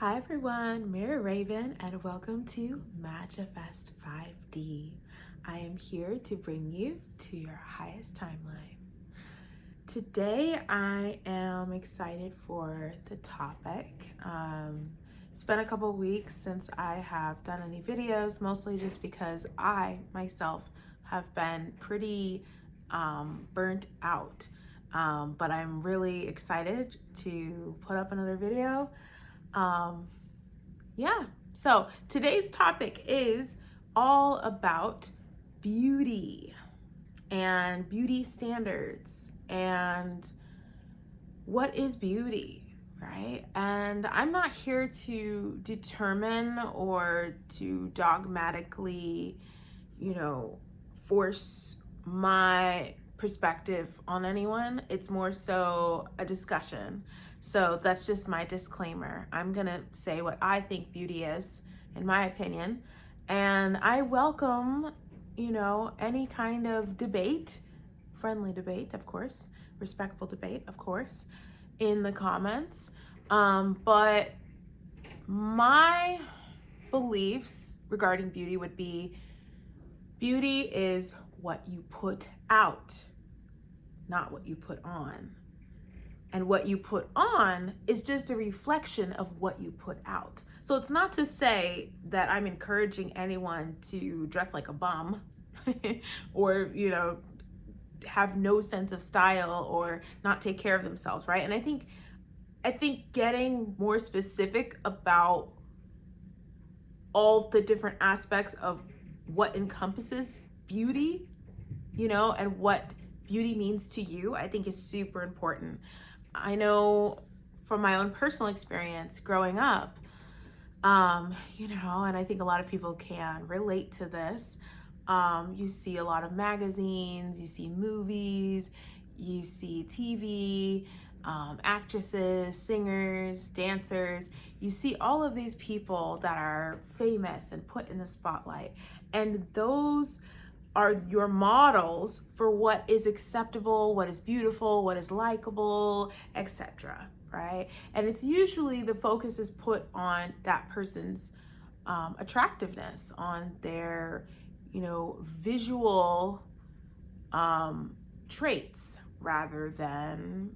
Hi everyone, Mary Raven, and welcome to Magifest 5D. I am here to bring you to your highest timeline. Today I am excited for the topic. It's been a couple weeks since I have done any videos, mostly just because I myself have been pretty burnt out. But I'm really excited to put up another video. So today's topic is all about beauty and beauty standards and what is beauty, right? And I'm not here to determine or to dogmatically, force my perspective on anyone. It's more so a discussion. So that's just my disclaimer. I'm gonna say what I think beauty is, in my opinion, and I welcome, any kind of debate, friendly debate, of course, respectful debate, of course, in the comments. But my beliefs regarding beauty would be beauty is what you put out, not what you put on. And what you put on is just a reflection of what you put out. So it's not to say that I'm encouraging anyone to dress like a bum or, have no sense of style or not take care of themselves, right? And I think getting more specific about all the different aspects of what encompasses beauty, and what beauty means to you, I think is super important. I know from my own personal experience growing up, and I think a lot of people can relate to this. You see a lot of magazines, you see movies, you see TV, actresses, singers, dancers. You see all of these people that are famous and put in the spotlight. And those are your models for what is acceptable, what is beautiful, what is likable, etc. Right? And it's usually the focus is put on that person's attractiveness, on their, visual traits rather than,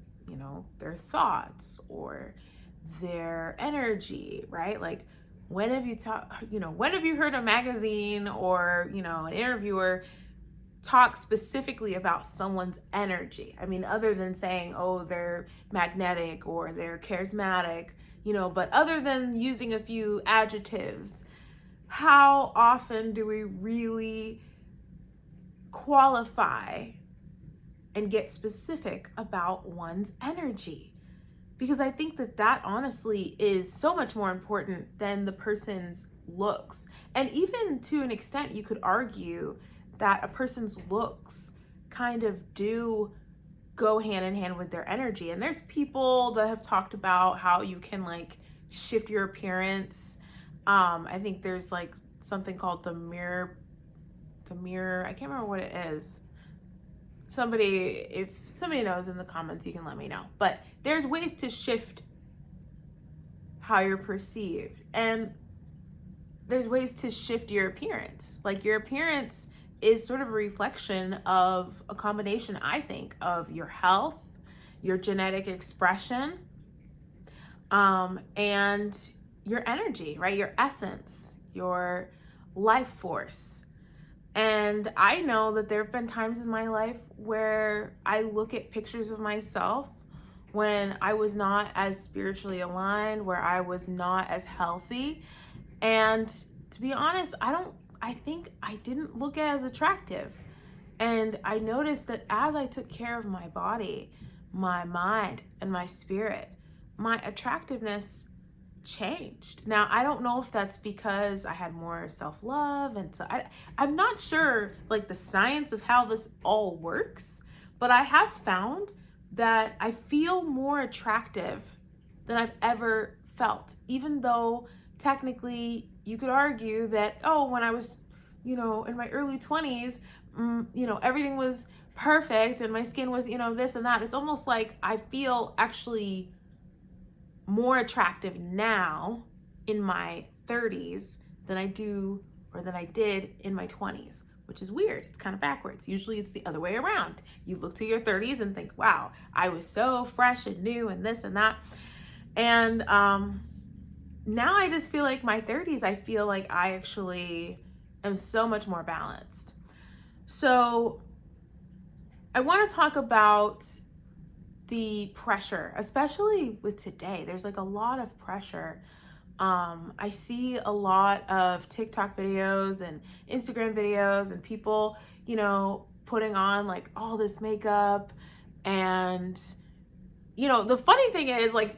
their thoughts or their energy, right? Like, when have you heard a magazine or, an interviewer talk specifically about someone's energy? I mean, other than saying, oh, they're magnetic or they're charismatic, but other than using a few adjectives, how often do we really qualify and get specific about one's energy? Because I think that honestly is so much more important than the person's looks. And even to an extent, you could argue that a person's looks kind of do go hand in hand with their energy. And there's people that have talked about how you can shift your appearance. I think there's something called the mirror, I can't remember what it is. If somebody knows in the comments, you can let me know. But there's ways to shift how you're perceived, and there's ways to shift your appearance. Like, your appearance is sort of a reflection of a combination, I think, of your health, your genetic expression, and your energy, right? Your essence, your life force. And I know that there have been times in my life where I look at pictures of myself when I was not as spiritually aligned, where I was not as healthy. And to be honest, I think I didn't look as attractive. And I noticed that as I took care of my body, my mind, and my spirit, my attractiveness changed. Now, I don't know if that's because I had more self-love, and so I'm not sure the science of how this all works, but I have found that I feel more attractive than I've ever felt, even though technically you could argue that, oh, when I was, in my early 20s, everything was perfect and my skin was, this and that. It's almost like I feel actually more attractive now in my 30s than I did in my 20s, which is weird. It's kind of backwards. Usually it's the other way around. You look to your 30s and think, wow, I was so fresh and new and this and that. And now I just feel like my 30s, I feel like I actually am so much more balanced. So I want to talk about the pressure, especially with today. There's like a lot of pressure. I see a lot of TikTok videos and Instagram videos and people, putting on like all this makeup. And, the funny thing is like,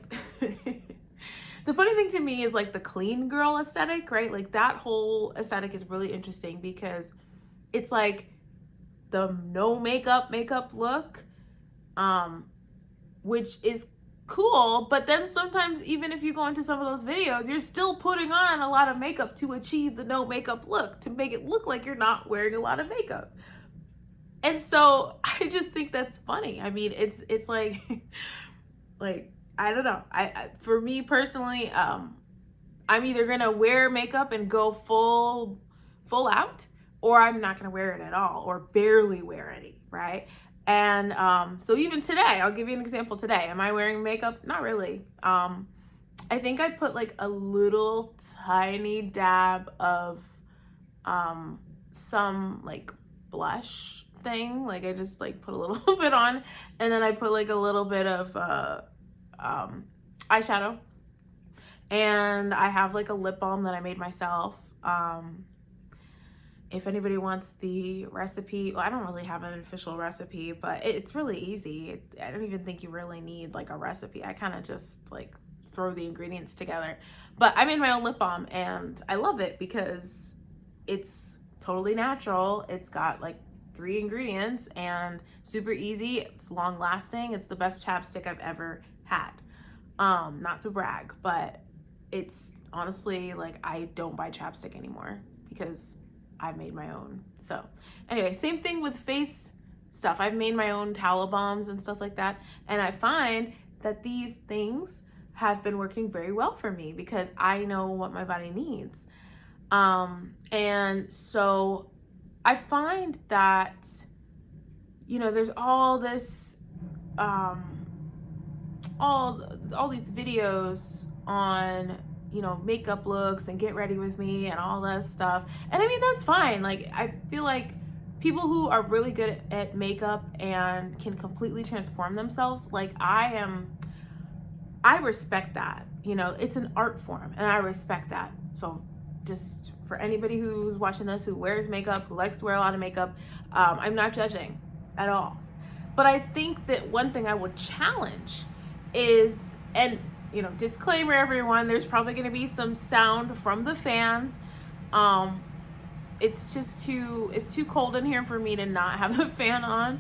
the funny thing to me is like the clean girl aesthetic, right? Like that whole aesthetic is really interesting because it's like the no makeup look, which is cool, but then sometimes even if you go into some of those videos, you're still putting on a lot of makeup to achieve the no makeup look, to make it look like you're not wearing a lot of makeup. And so I just think that's funny. I mean, it's like like I don't know. I for me personally, I'm either gonna wear makeup and go full out, or I'm not gonna wear it at all, or barely wear any, right? And so even today, I'll give you an example today. Am I wearing makeup? Not really. I think I put like a little tiny dab of some like blush thing. Like I just like put a little bit on, and then I put like a little bit of eyeshadow. And I have like a lip balm that I made myself. If anybody wants the recipe, well, I don't really have an official recipe, but it's really easy. I don't even think you really need like a recipe. I kind of just like throw the ingredients together. But I made my own lip balm and I love it because it's totally natural. It's got like 3 ingredients and super easy. It's long lasting. It's the best chapstick I've ever had. Not to brag, but it's honestly like I don't buy chapstick anymore because I made my own. So anyway, same thing with face stuff. I've made my own tallow balms and stuff like that. And I find that these things have been working very well for me because I know what my body needs. And so I find that, there's all this, all these videos on makeup looks and get ready with me and all that stuff. And I mean, that's fine. Like, I feel like people who are really good at makeup and can completely transform themselves, like I respect that. It's an art form and I respect that. So just for anybody who's watching this, who wears makeup, who likes to wear a lot of makeup, I'm not judging at all. But I think that one thing I would challenge is, and disclaimer everyone, there's probably going to be some sound from the fan. It's too cold in here for me to not have the fan on.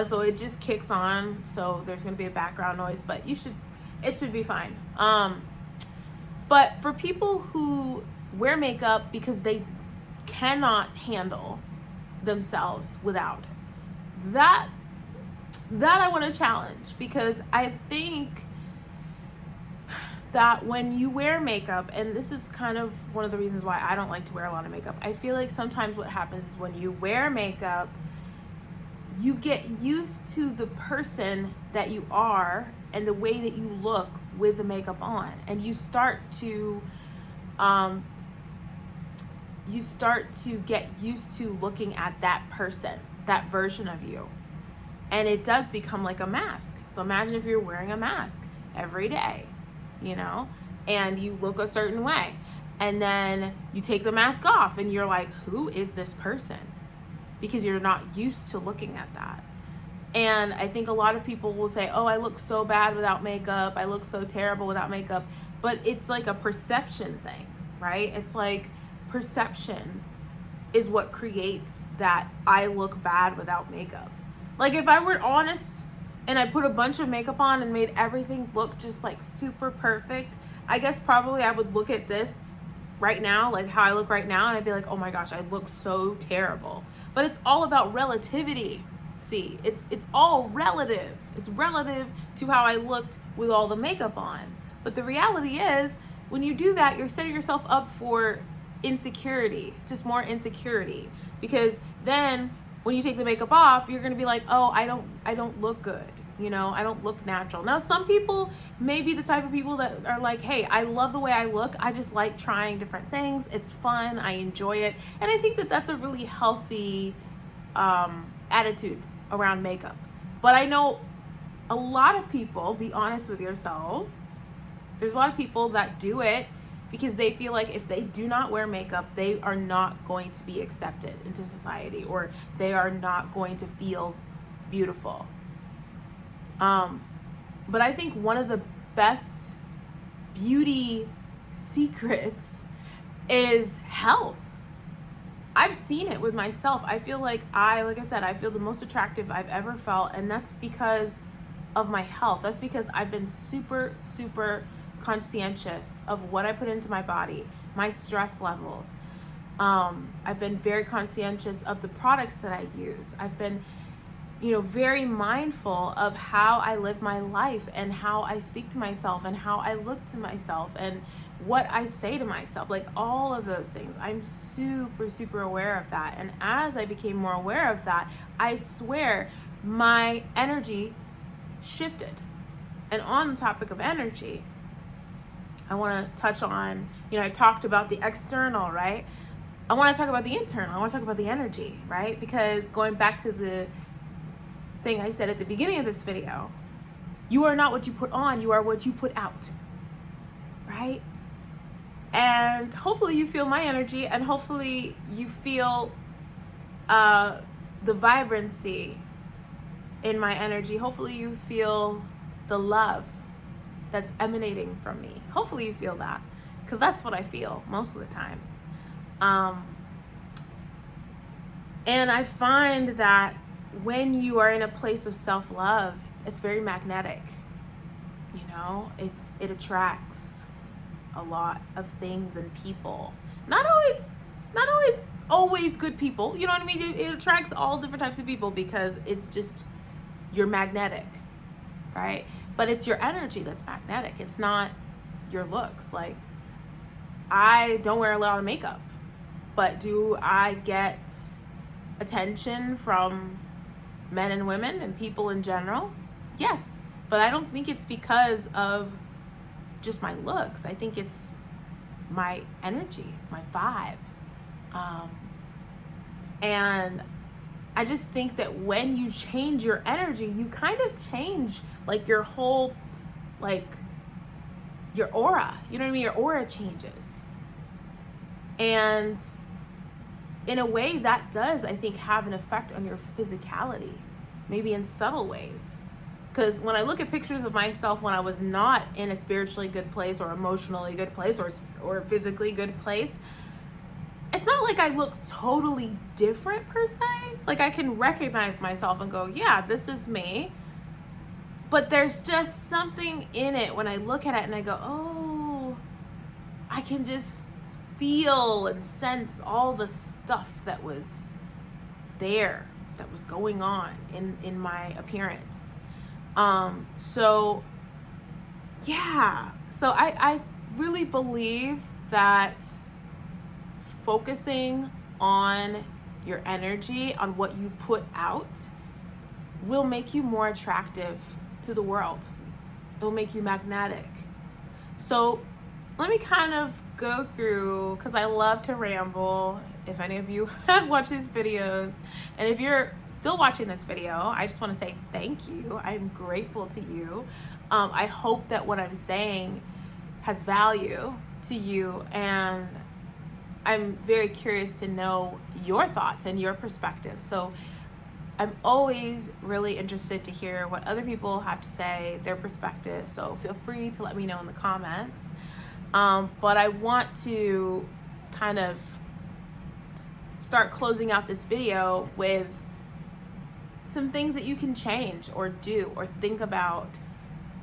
So it just kicks on. So there's going to be a background noise, but it should be fine. But for people who wear makeup because they cannot handle themselves without it, that I want to challenge, because I think that when you wear makeup, and this is kind of one of the reasons why I don't like to wear a lot of makeup, I feel like sometimes what happens is when you wear makeup, you get used to the person that you are and the way that you look with the makeup on, and you start to get used to looking at that person, that version of you, and it does become like a mask. So imagine if you're wearing a mask every day, and you look a certain way, and then you take the mask off and you're like, who is this person? Because you're not used to looking at that. And I think a lot of people will say, oh, I look so bad without makeup, I look so terrible without makeup, but it's like a perception thing, right? It's like perception is what creates that I look bad without makeup. Like if I were honest and I put a bunch of makeup on and made everything look just like super perfect, I guess probably I would look at this right now, like how I look right now, and I'd be like, oh my gosh, I look so terrible. But it's all about relativity. See, it's all relative. It's relative to how I looked with all the makeup on. But the reality is, when you do that, you're setting yourself up for insecurity, just more insecurity, because then when you take the makeup off, you're going to be like, oh, I don't look good. You know, I don't look natural. Now, some people may be the type of people that are like, hey, I love the way I look. I just like trying different things. It's fun. I enjoy it. And I think that that's a really healthy attitude around makeup. But I know a lot of people, be honest with yourselves, there's a lot of people that do it because they feel like if they do not wear makeup, they are not going to be accepted into society, or they are not going to feel beautiful. But I think one of the best beauty secrets is health. I've seen it with myself. I feel like I said, I feel the most attractive I've ever felt, and that's because of my health. That's because I've been super, super conscientious of what I put into my body, my stress levels. I've been very conscientious of the products that I use. I've been, very mindful of how I live my life and how I speak to myself and how I look to myself and what I say to myself, like all of those things. I'm super, super aware of that. And as I became more aware of that, I swear my energy shifted. And on the topic of energy, I want to touch on, I talked about the external, right? I want to talk about the internal. I want to talk about the energy, right? Because going back to the thing I said at the beginning of this video, you are not what you put on, you are what you put out, right? And hopefully you feel my energy, and hopefully you feel the vibrancy in my energy. Hopefully you feel the love that's emanating from me. Hopefully you feel that, because that's what I feel most of the time. And I find that when you are in a place of self-love, it's very magnetic. It attracts a lot of things and people. Not always good people. You know what I mean? It attracts all different types of people because it's just, you're magnetic, right? But it's your energy that's magnetic. It's not your looks. Like, I don't wear a lot of makeup, but do I get attention from men and women and people in general? Yes, but I don't think it's because of just my looks. I think it's my energy, my vibe. And I just think that when you change your energy, you kind of change like your whole, like your aura, you know what I mean? Your aura changes. And in a way that does, I think, have an effect on your physicality, maybe in subtle ways. Because when I look at pictures of myself when I was not in a spiritually good place or emotionally good place or physically good place, it's not like I look totally different per se. Like, I can recognize myself and go, yeah, this is me. But there's just something in it when I look at it and I go, oh, I can just feel and sense all the stuff that was there, that was going on in my appearance. So I really believe that focusing on your energy, on what you put out, will make you more attractive to the world. It will make you magnetic. So let me kind of go through, because I love to ramble. If any of you have watched these videos, and if you're still watching this video, I just want to say thank you. I'm grateful to you. I hope that what I'm saying has value to you, and I'm very curious to know your thoughts and your perspective. So I'm always really interested to hear what other people have to say, their perspective. So feel free to let me know in the comments. But I want to kind of start closing out this video with some things that you can change or do or think about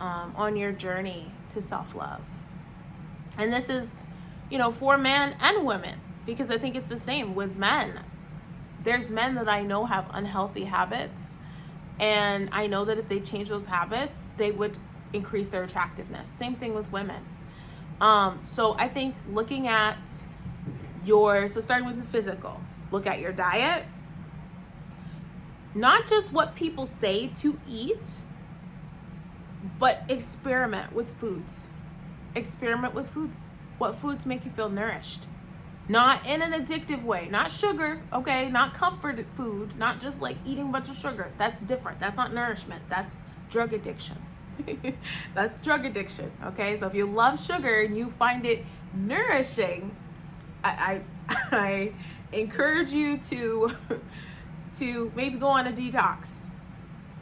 on your journey to self-love. And this is, for men and women, because I think it's the same with men. There's men that I know have unhealthy habits, and I know that if they change those habits, they would increase their attractiveness. Same thing with women. So I think looking at starting with the physical, look at your diet, not just what people say to eat, but experiment with foods. Experiment with foods. What foods make you feel nourished? Not in an addictive way, not sugar, okay? Not comfort food, not just like eating a bunch of sugar. That's different. That's not nourishment. That's drug addiction. That's drug addiction, okay? So if you love sugar and you find it nourishing, I encourage you to maybe go on a detox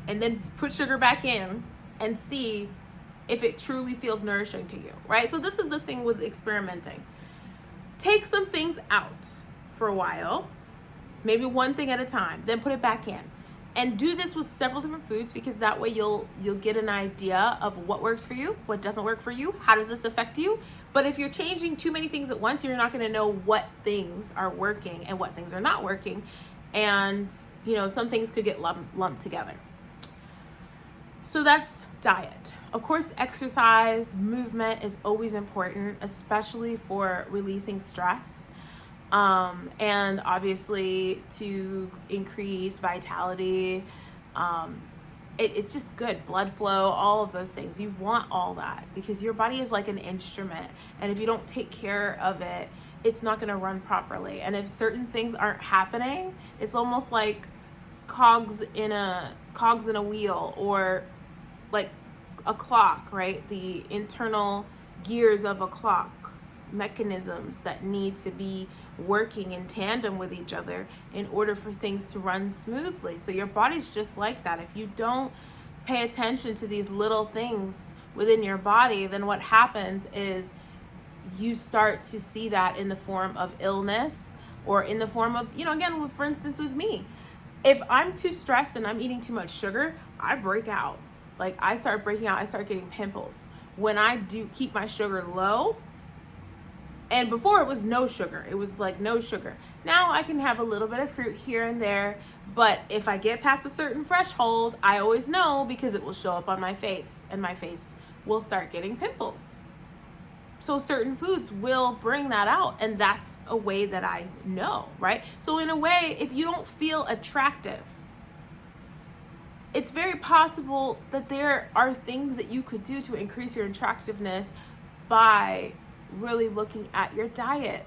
and then put sugar back in and see if it truly feels nourishing to you, right? So this is the thing with experimenting. Take some things out for a while, maybe one thing at a time, then put it back in. And do this with several different foods, because that way you'll get an idea of what works for you, what doesn't work for you, how does this affect you. But if you're changing too many things at once, you're not going to know what things are working and what things are not working. And, some things could get lumped together. So that's diet. Of course, exercise, movement is always important, especially for releasing stress. And obviously to increase vitality. It's just good. Blood flow, all of those things. You want all that because your body is like an instrument. And if you don't take care of it, it's not going to run properly. And if certain things aren't happening, it's almost like cogs in a wheel, or like a clock, right? The internal gears of a clock, mechanisms that need to be working in tandem with each other in order for things to run smoothly. So your body's just like that. If you don't pay attention to these little things within your body, then what happens is you start to see that in the form of illness, or in the form of, again, for instance, with me, if I'm too stressed and I'm eating too much sugar, I break out. Like I start breaking out, I start getting pimples. When I do keep my sugar low, and before it was no sugar, it was like no sugar. Now I can have a little bit of fruit here and there, but if I get past a certain threshold, I always know, because it will show up on my face and my face will start getting pimples. So certain foods will bring that out, and that's a way that I know, right? So in a way, if you don't feel attractive, it's very possible that there are things that you could do to increase your attractiveness by really looking at your diet,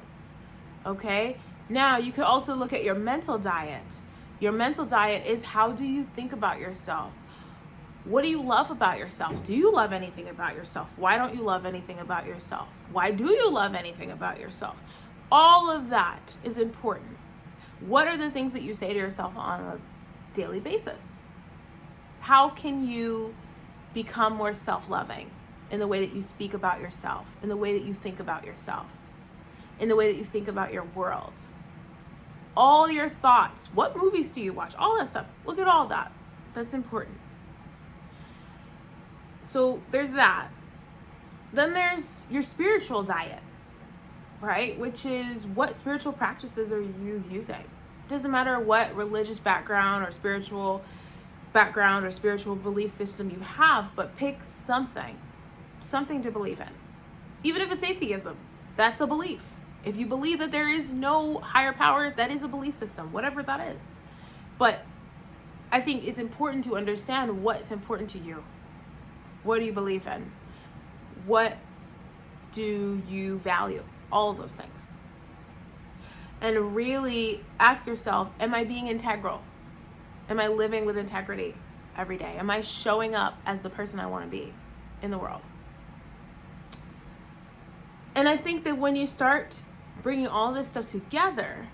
okay? Now, you could also look at your mental diet. Your mental diet is, how do you think about yourself? What do you love about yourself? Do you love anything about yourself? Why don't you love anything about yourself? Why do you love anything about yourself? All of that is important. What are the things that you say to yourself on a daily basis? How can you become more self-loving in the way that you speak about yourself, in the way that you think about yourself, in the way that you think about your world? All your thoughts. What movies do you watch? All that stuff. Look at all that. That's important. So there's that. Then there's your spiritual diet, right? Which is, what spiritual practices are you using? Doesn't matter what religious background or spiritual background or spiritual belief system you have, but pick something to believe in. Even if it's atheism, that's a belief. If you believe that there is no higher power, that is a belief system, whatever that is. But I think it's important to understand what's important to you. What do you believe in? What do you value? All of those things. And really ask yourself, am I being integral? Am I living with integrity every day? Am I showing up as the person I want to be in the world? And I think that when you start bringing all this stuff together,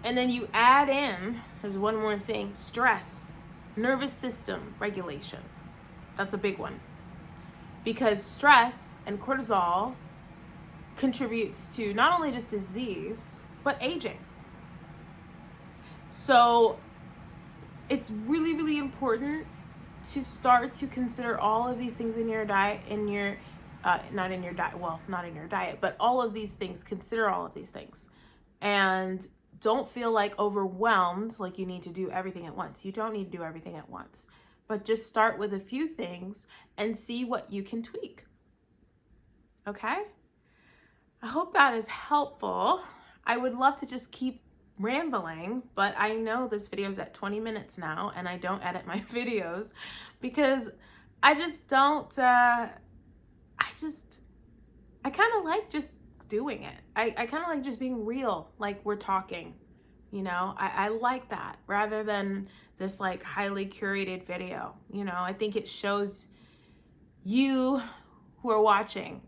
and then you add in, there's one more thing, stress, nervous system regulation. That's a big one. Because stress and cortisol contributes to not only just disease, but aging. So it's really, really important to start to consider all of these things in your diet, not in your diet, but all of these things. Consider all of these things. And don't feel like overwhelmed, like you need to do everything at once. You don't need to do everything at once. But just start with a few things and see what you can tweak. okay? I hope that is helpful. I would love to just keep rambling, but I know this video is at 20 minutes now and I don't edit my videos because I just don't, I kind of like just doing it. I kind of like just being real, like we're talking, you know, I like that rather than this like highly curated video, you know. I think it shows you who are watching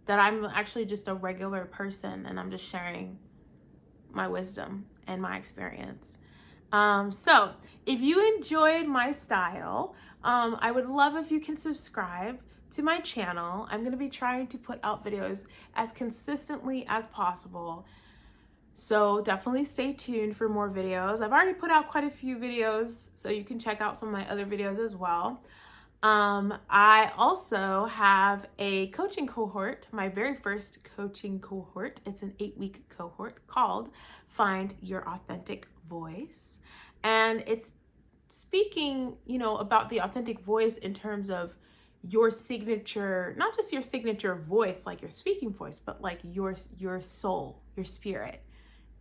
that I'm actually just a regular person and I'm just sharing my wisdom and my experience. So if you enjoyed my style, I would love if you can subscribe to my channel. I'm going to be trying to put out videos as consistently as possible. So definitely stay tuned for more videos. I've already put out quite a few videos, so you can check out some of my other videos as well. I also have a coaching cohort, my very first coaching cohort. It's an 8-week cohort called Find Your Authentic Voice. And it's speaking, you know, about the authentic voice in terms of your signature, not just your signature voice, like your speaking voice, but like your soul, your spirit,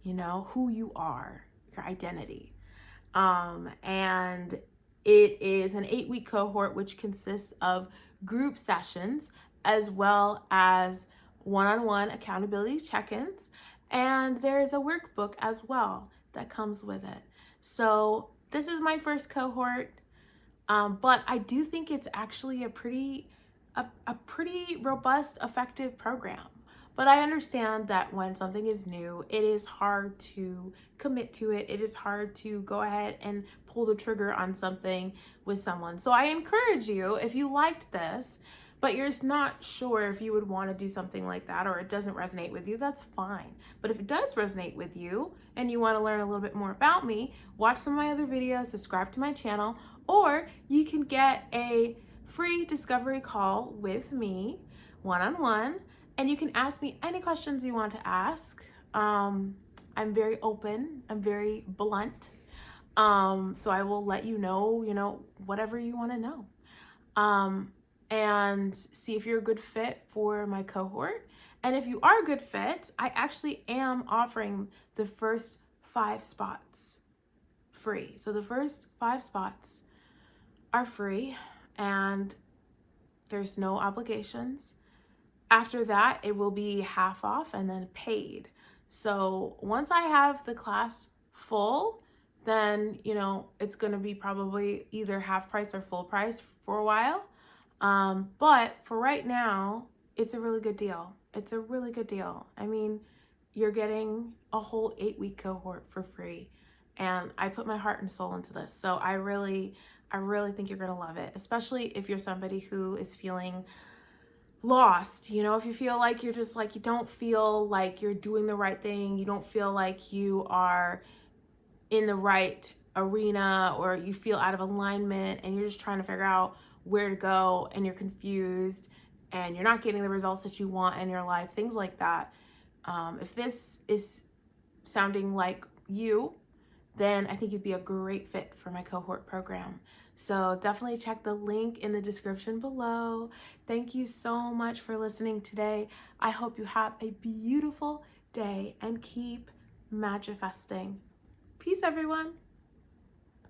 you know, who you are, your identity. And it is an 8-week cohort, which consists of group sessions as well as one-on-one accountability check-ins. And there is a workbook as well that comes with it. So this is my first cohort, but I do think it's actually a pretty robust, effective program. But I understand that when something is new, it is hard to commit to it. It is hard to go ahead and pull the trigger on something with someone. So I encourage you, if you liked this, but you're just not sure if you would want to do something like that or it doesn't resonate with you, that's fine. But if it does resonate with you and you want to learn a little bit more about me, watch some of my other videos, subscribe to my channel, or you can get a free discovery call with me one-on-one, and you can ask me any questions you want to ask. I'm very open, I'm very blunt. So I will let you know, whatever you want to know. And see if you're a good fit for my cohort. And if you are a good fit, I actually am offering the first 5 spots free. So the first 5 spots are free and there's no obligations. After that, it will be half off and then paid. So once I have the class full, then, it's going to be probably either half price or full price for a while. But for right now, it's a really good deal. It's a really good deal. I mean, you're getting a whole 8-week cohort for free. And I put my heart and soul into this. So I really think you're going to love it, especially if you're somebody who is feeling lost. If you feel like you're just like, you don't feel like you're doing the right thing, you don't feel like you are in the right arena, or you feel out of alignment and you're just trying to figure out where to go and you're confused and you're not getting the results that you want in your life, things like that. If this is sounding like you, then I think you'd be a great fit for my cohort program. So definitely check the link in the description below. Thank you so much for listening today. I hope you have a beautiful day and keep manifesting. Peace, everyone.